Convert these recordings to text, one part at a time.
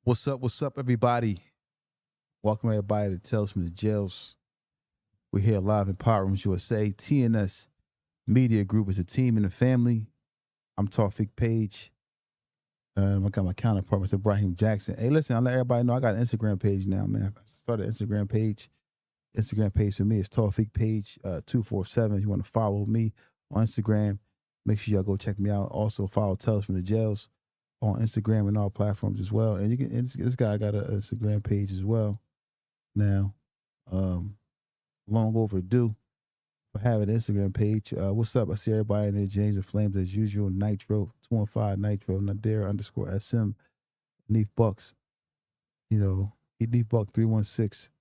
What's up, everybody? Welcome everybody to Tales from the Jails. We're here live in Power Rooms USA. TNS Media Group is a team and a family. I'm Tawfiq Page. I got my counterpart, Mr. Brahim Jackson. Hey, listen, I'll let everybody know I got an Instagram page now, man. I started an Instagram page. Instagram page for me is Tawfiq Page 247. If you want to follow me on Instagram, make sure y'all go check me out. Also follow Tales from the Jails on Instagram and all platforms as well. And you can. And this guy got an Instagram page as well now. Long overdue for having an Instagram page. What's up? I see everybody in there. James and Flames as usual. Nitro 215 Nitro Nadir _SM. Neef Bucks. You know, Neef Buck 316.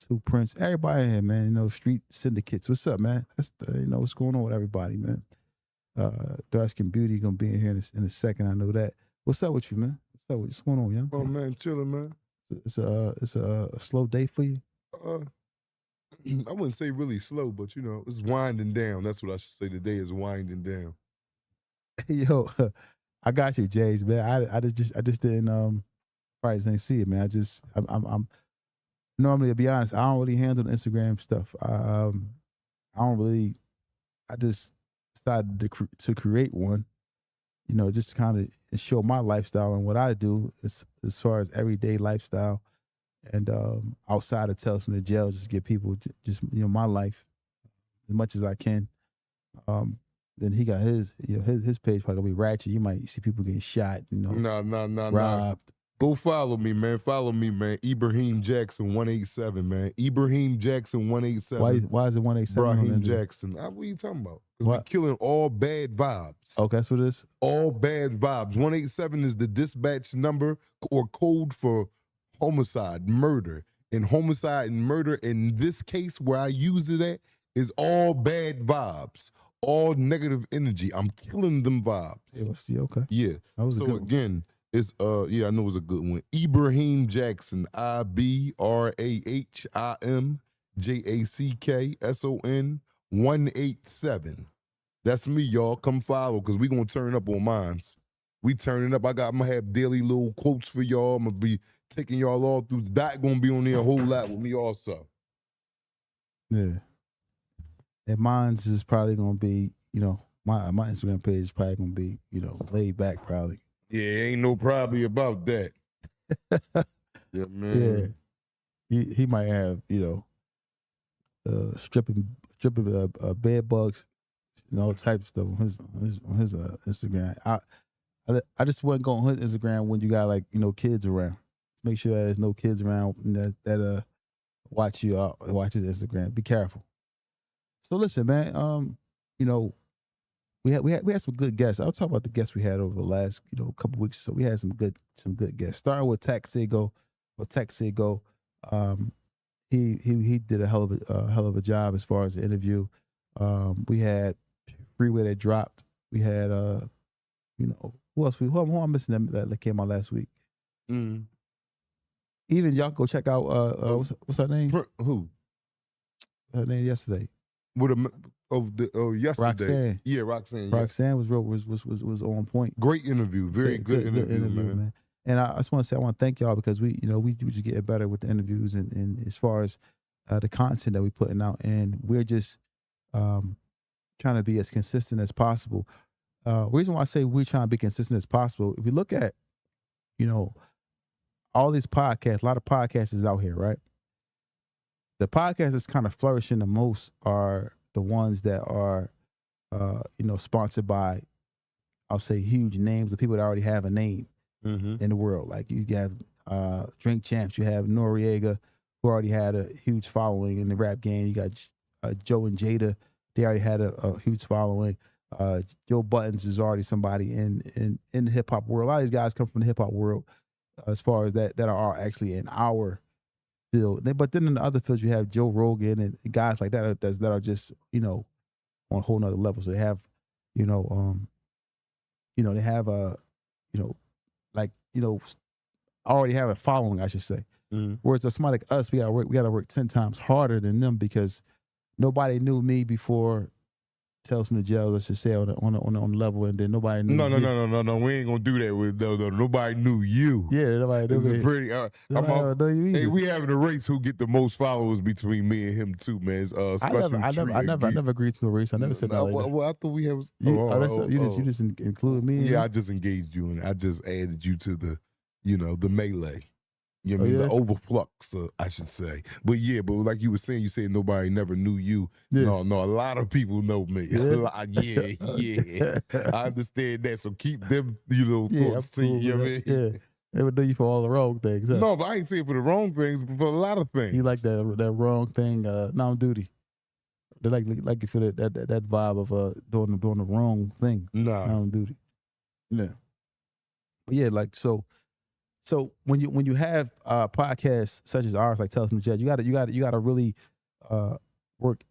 Two Prince. Everybody in here, man. You know, street syndicates. What's up, man? That's what's going on with everybody, man. Dark Skin Beauty gonna be in here in a second. I know that. What's up with you, man? What's going on, young? Oh man, chilling, man. It's a slow day for you. I wouldn't say really slow, but you know, it's winding down. That's what I should say. The day is winding down. Yo, I got you, Jays, man. I just didn't probably didn't see it, man. I'm normally, to be honest, I don't really handle the Instagram stuff. I just decided to create one, you know, just to kind of show my lifestyle and what I do as far as everyday lifestyle, and outside of Tales from the Jail, just give people just you know my life as much as I can. Then he got his page probably gonna be ratchet. You might see people getting shot, you know. Nah. Robbed. Go follow me, man. Follow me, man. Ibrahim Jackson 187, man. Ibrahim Jackson 187. Why is it 187? Ibrahim Jackson. What are you talking about? Because we're killing all bad vibes. Okay, that's what it is. All bad vibes. 187 is the dispatch number or code for homicide, murder. And homicide and murder in this case where I use it at is all bad vibes. All negative energy. I'm killing them vibes. Yeah, see, okay. Yeah. So again, it's I know it's a good one. Ibrahim Jackson, IBRAHIM JACKSON 187. That's me, y'all. Come follow, because we gonna turn up on mines. We turning up. I'm gonna have daily little quotes for y'all. I'm gonna be taking y'all all through. Dot gonna be on there a whole lot with me also. Yeah. And mine's is probably gonna be, you know, my Instagram page is probably gonna be, you know, laid back probably. Yeah, ain't no probably about that. Yeah, man. Yeah. He might have, you know, stripping bed bugs, you know, all type of stuff on his Instagram. I just wasn't going on his Instagram when you got, like, you know, kids around. Make sure that there's no kids around that watch his Instagram. Be careful. So listen, man. You know, we had some good guests. I'll talk about the guests we had over the last, you know, couple weeks or so. We had some good guests. Starting with Taxigo. He did a hell of a job as far as the interview. We had Freeway that dropped. We had you know, who else? Who I'm missing that came out last week. Even y'all go check out what's her name? Who? Her name yesterday. Yesterday. Roxanne. Yeah, Roxanne. Roxanne was on point. Great interview. Very good interview, man. And I just want to say I want to thank y'all, because we just getting better with the interviews and as far as the content that we putting out, and we're just trying to be as consistent as possible. Reason why I say we're trying to be consistent as possible, if we look at, you know, all these podcasts, a lot of podcasts is out here, right? The podcasts that's kind of flourishing the most are the ones that are, you know, sponsored by, I'll say, huge names, the people that already have a name in the world. Like you have Drink Champs, you have Noriega, who already had a huge following in the rap game. You got Joe and Jada, they already had a huge following. Joe Buttons is already somebody in the hip hop world. A lot of these guys come from the hip hop world, as far as that are actually in our field. But then in the other fields, you have Joe Rogan and guys like that that are just, you know, on a whole nother level. So they have, you know, they have you know, like, you know, already have a following, I should say. Whereas somebody like us, we gotta work 10 times harder than them, because nobody knew me before Tales from the Jail, let's just say on the level, and then nobody knew. No. We ain't gonna do that with no. Nobody knew you. Yeah, nobody knew. It's a pretty. Hey, we having a race who get the most followers between me and him too, man. It's, I never agreed to a race. I never said that. Well, I thought we had. You just included me. Yeah, I just engaged you, and I just added you to the, the melee. You know what I mean? The overflux, I should say. But like you were saying, you said nobody never knew you. Yeah. No, a lot of people know me. Yeah. I understand that. So keep them, thoughts to you. You know what I mean? Yeah. They would know you for all the wrong things. Huh? No, but I ain't saying for the wrong things, but for a lot of things. You like that wrong thing, non duty. They like you for that vibe of doing the wrong thing. Non duty. Yeah. But yeah, like so when you have podcasts such as ours, like Tales from the Judge, you gotta really work,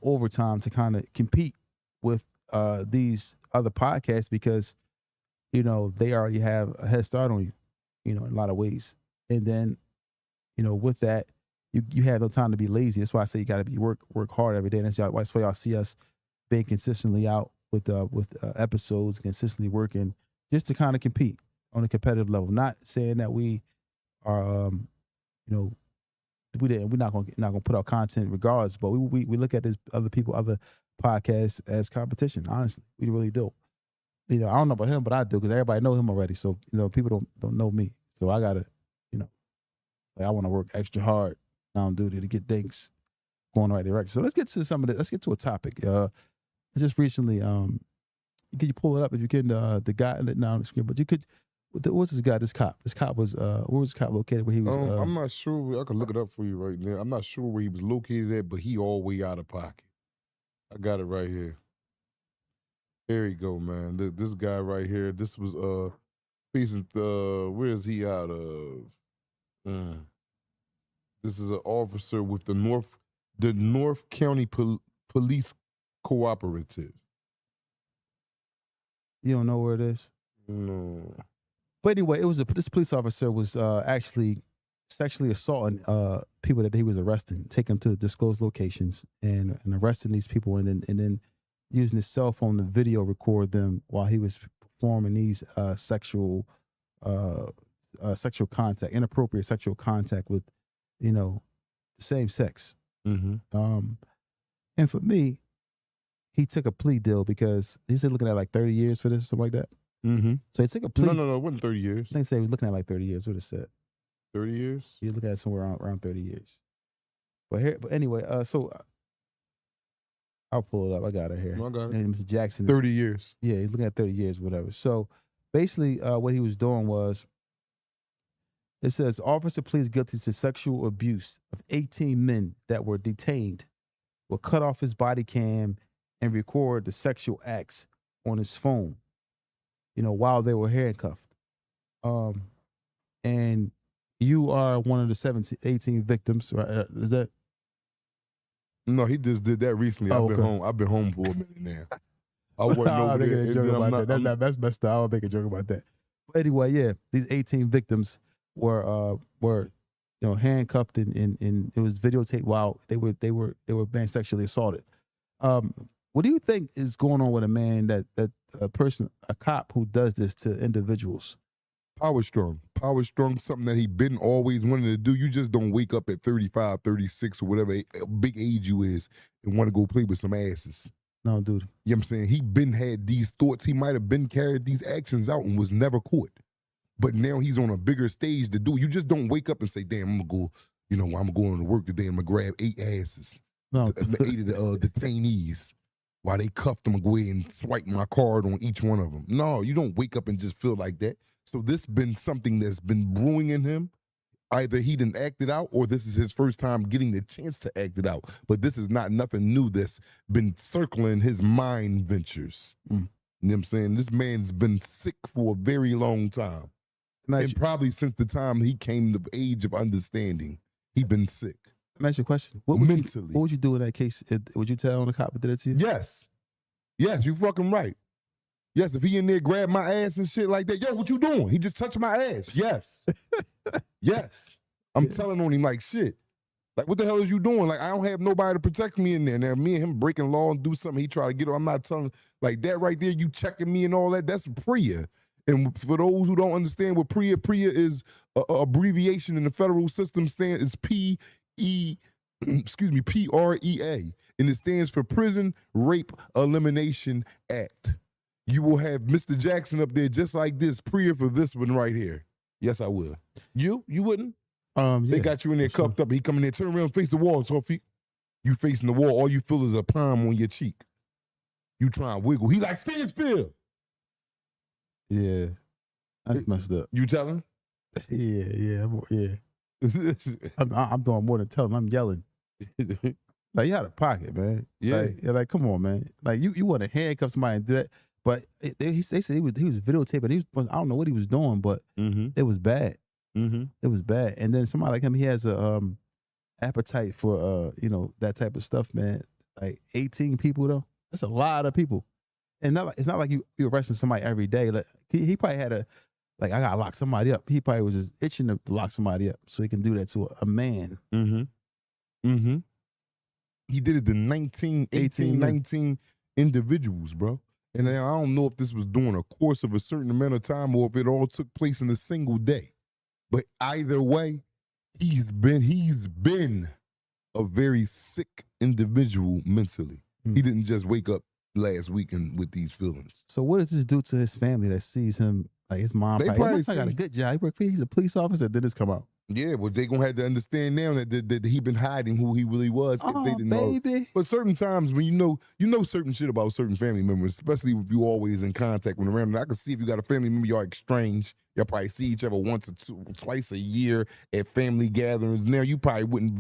overtime to kind of compete with these other podcasts because they already have a head start on you, in a lot of ways. And then, with that, you have no time to be lazy. That's why I say you gotta be work hard every day. And that's why y'all see us being consistently out with episodes, consistently working just to kind of compete on a competitive level. Not saying that we are, we're not gonna put out content regardless, but we look at this other podcasts as competition. Honestly, we really do. I don't know about him, but I do because everybody know him already. So people don't know me. So I gotta, I want to work extra hard on duty to get things going the right direction. So let's get to some of this. Let's get to a topic. Just recently, can you pull it up if you can? The guy not on the screen, but you could. What's this guy? This cop. This cop was. Where was this cop located? Where he was? I'm not sure. I can look it up for you right now. I'm not sure where he was located at, but he all the way out of pocket. I got it right here. There you go, man. This guy right here. This was facing. Where is he out of? This is an officer with the North County Police Cooperative. You don't know where it is? No. But anyway, this police officer was actually sexually assaulting people that he was arresting, taking them to disclosed locations and arresting these people, and then using his cell phone to video record them while he was performing these sexual contact, inappropriate sexual contact with, the same sex. Mm-hmm. And for me, he took a plea deal because he said looking at like 30 years for this or something like that. Mm-hmm. So he took a plea. No, it wasn't 30 years. I think he was looking at like 30 years. What it said? 30 years? He was looking at somewhere around 30 years. But anyway, so I'll pull it up. I got it here. No, I got it. And Mr. Jackson. 30 years. Yeah, he's looking at 30 years, whatever. So basically, what he was doing was, it says, officer pleads guilty to sexual abuse of 18 men that were detained, will cut off his body cam and record the sexual acts on his phone, while they were handcuffed. And you are one of the 18 victims, right? Is that? No, he just did that recently. I've been home for a minute now. I wasn't over there. Joke about that. That's messed up. I'll make a joke about that. But anyway, yeah, these 18 victims were handcuffed and it was videotaped while they were being sexually assaulted. What do you think is going on with a man a cop who does this to individuals? Power strong, something that he been always wanting to do. You just don't wake up at 35, 36 or whatever big age you is and want to go play with some asses. No, dude. You know what I'm saying? He been had these thoughts. He might have been carried these actions out and was never caught. But now he's on a bigger stage to do it. You just don't wake up and say, damn, I'm going to go, I'm going to work today. I'm going to grab 8 asses. No. 8 of the detainees. While they cuffed them and go ahead and swipe my card on each one of them. No, you don't wake up and just feel like that. So this been something that's been brewing in him. Either he didn't act it out or this is his first time getting the chance to act it out. But this is not nothing new that's been circling his mind ventures. You know what I'm saying? This man's been sick for a very long time. And probably since the time he came to the age of understanding, he been sick. Can I ask you a question? Mentally. What would you do in that case? Would you tell on the cop that did it to you? Yes. Yes, you fucking right. Yes, if he in there grab my ass and shit like that, yo, what you doing? He just touched my ass. Yes. Yes. I'm telling on him like shit. Like, what the hell is you doing? Like, I don't have nobody to protect me in there. Now, me and him breaking law and do something, he try to get on. I'm not telling, like, that right there, you checking me and all that, that's PREA. And for those who don't understand what PREA is a abbreviation in the federal system is PREA, and it stands for Prison Rape Elimination Act. You will have Mr. Jackson up there just like this, PREA for this one right here. Yes, I will. You wouldn't? They got you in there cuffed up. He come in there, turn around, face the wall, 12 feet. You facing the wall, all you feel is a palm on your cheek. You try and wiggle. He like, stand still. Yeah, that's messed up. You tell him? Yeah. I'm doing more than telling. I'm yelling. Like, you out of pocket, man. Yeah. Like come on, man. Like you want to handcuff somebody and do that, but they said he was videotaping. I don't know what he was doing, but it was bad. It was bad. And then somebody like him, he has a appetite for that type of stuff, man. Like 18 people though, that's a lot of people. And it's not like you arresting somebody every day. Like he probably had I gotta lock somebody up. He probably was just itching to lock somebody up so he can do that to a man. He did it to 19 individuals, bro. And I don't know if this was during a course of a certain amount of time or if it all took place in a single day. But either way, he's been a very sick individual mentally. He didn't just wake up last weekend with these feelings. So what does this do to his family that sees him, like his mom? He must have got a good job. He's a police officer. Did this come out? Yeah, well, they gonna have to understand now that he been hiding who he really was. If they didn't know. But certain times when you know certain shit about certain family members, especially if you always in contact with them around. I can see if you got a family member, y'all exchange. Y'all probably see each other once or twice a year at family gatherings. Now you probably wouldn't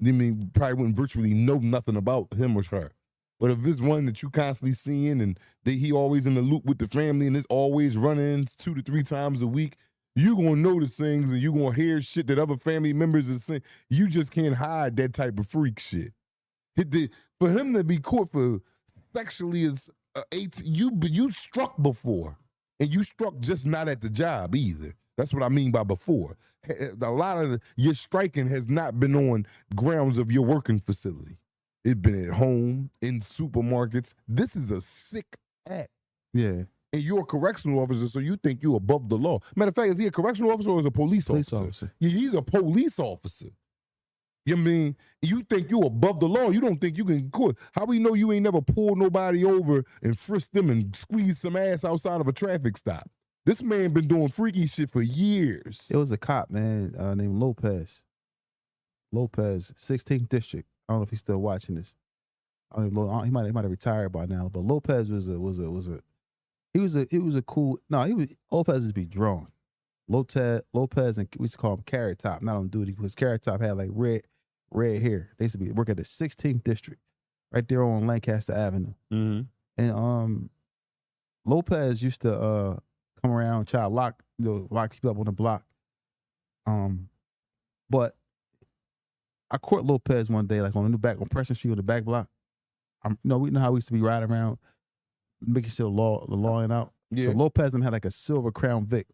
virtually know nothing about him or her. But if it's one that you constantly seeing and he always in the loop with the family and it's always running 2 to 3 times a week, you gonna notice things and you gonna hear shit that other family members are saying. You just can't hide that type of freak shit. For him to be caught for sexually as 18, you struck before, and you struck just not at the job either. That's what I mean by before. A lot of your striking has not been on grounds of your working facility. It's been at home, in supermarkets. This is a sick act. Yeah. And you're a correctional officer, so you think you're above the law. Matter of fact, is he a correctional officer or is he a police officer? Yeah, he's a police officer. You know what I mean? You think you're above the law. You don't think you can court. How we know you ain't never pulled nobody over and frisked them and squeezed some ass outside of a traffic stop? This man been doing freaky shit for years. It was a cop, man, named Lopez. 16th District. I don't know if he's still watching this. I don't even know. He might have retired by now. But Lopez was a cool. No, Lopez used to be drawn. Lopez and we used to call him Carrot Top, not on duty because Carrot Top had like red hair. They used to work at the 16th District, right there on Lancaster Avenue. And Lopez used to come around and try to lock people up on the block. But I caught Lopez one day, like on Preston Street on the back block. We know how we used to be riding around, making sure the law ain't out. Yeah. So Lopez had like a silver Crown Vic.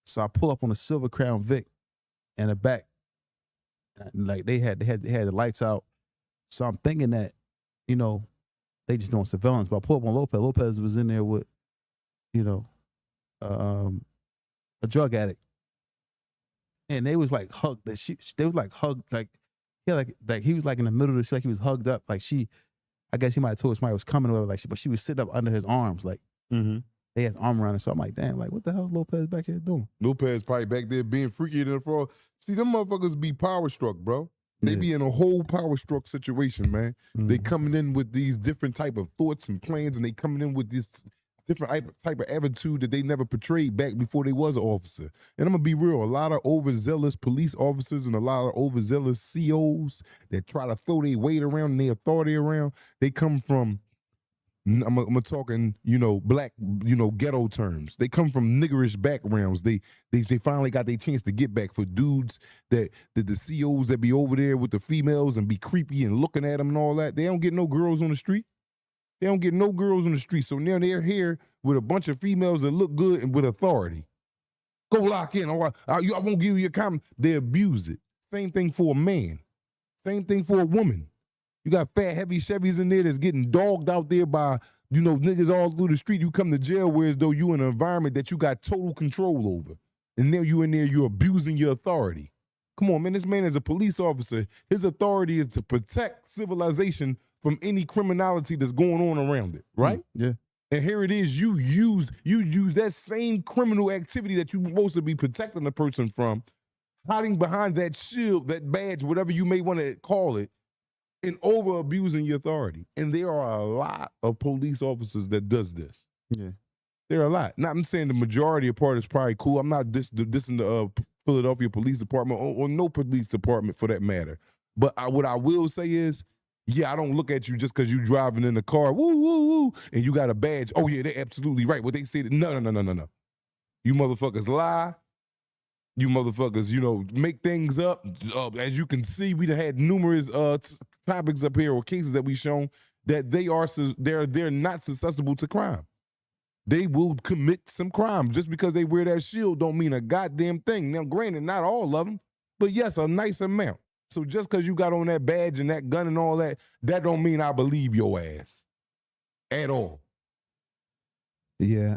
So I pull up on a silver Crown Vic in the back, and like they had the lights out. So I'm thinking that, they just doing surveillance. But I pull up on Lopez. Lopez was in there with, a drug addict, and they was like hugged. They was like hugged, like he was like in the middle of the shit, like he was hugged up. Like I guess he might have told somebody was coming over, but she was sitting up under his arms, like they had his arm around her. So I'm like, damn, like what the hell is Lopez back here doing? Lopez probably back there being freakier than a fraud. See, them motherfuckers be power struck, bro. They be in a whole power struck situation, man. They coming in with these different type of thoughts and plans, and they coming in with this different type of attitude that they never portrayed back before they was an officer. And I'm gonna be real, a lot of overzealous police officers and a lot of overzealous COs that try to throw their weight around and their authority around, they come from, I'm talking, black, ghetto terms. They come from niggerish backgrounds. They finally got their chance to get back for dudes that the COs that be over there with the females and be creepy and looking at them and all that. They don't get no girls on the street. They don't get no girls on the street. So now they're here with a bunch of females that look good and with authority. Go lock in. I won't give you a comment. They abuse it. Same thing for a man. Same thing for a woman. You got fat, heavy Chevys in there that's getting dogged out there by, niggas all through the street. You come to jail whereas though you in an environment that you got total control over. And now you in there, you're abusing your authority. Come on, man, this man is a police officer. His authority is to protect civilization from any criminality that's going on around it, right? Yeah. And here it is, you use that same criminal activity that you're supposed to be protecting the person from, hiding behind that shield, that badge, whatever you may want to call it, and over abusing your authority. And there are a lot of police officers that does this. Yeah. There are a lot. Now, I'm saying the majority of part is probably cool. I'm not dissing the Philadelphia Police Department or no police department for that matter. But what I will say is, yeah, I don't look at you just because you driving in the car, woo, woo, woo, and you got a badge. Oh, yeah, they're absolutely right. What they say, no. You motherfuckers lie. You motherfuckers, make things up. As you can see, we had numerous topics up here or cases that we shown that they're not susceptible to crime. They will commit some crime. Just because they wear that shield don't mean a goddamn thing. Now, granted, not all of them, but yes, a nice amount. So just because you got on that badge and that gun and all that, that don't mean I believe your ass at all. Yeah.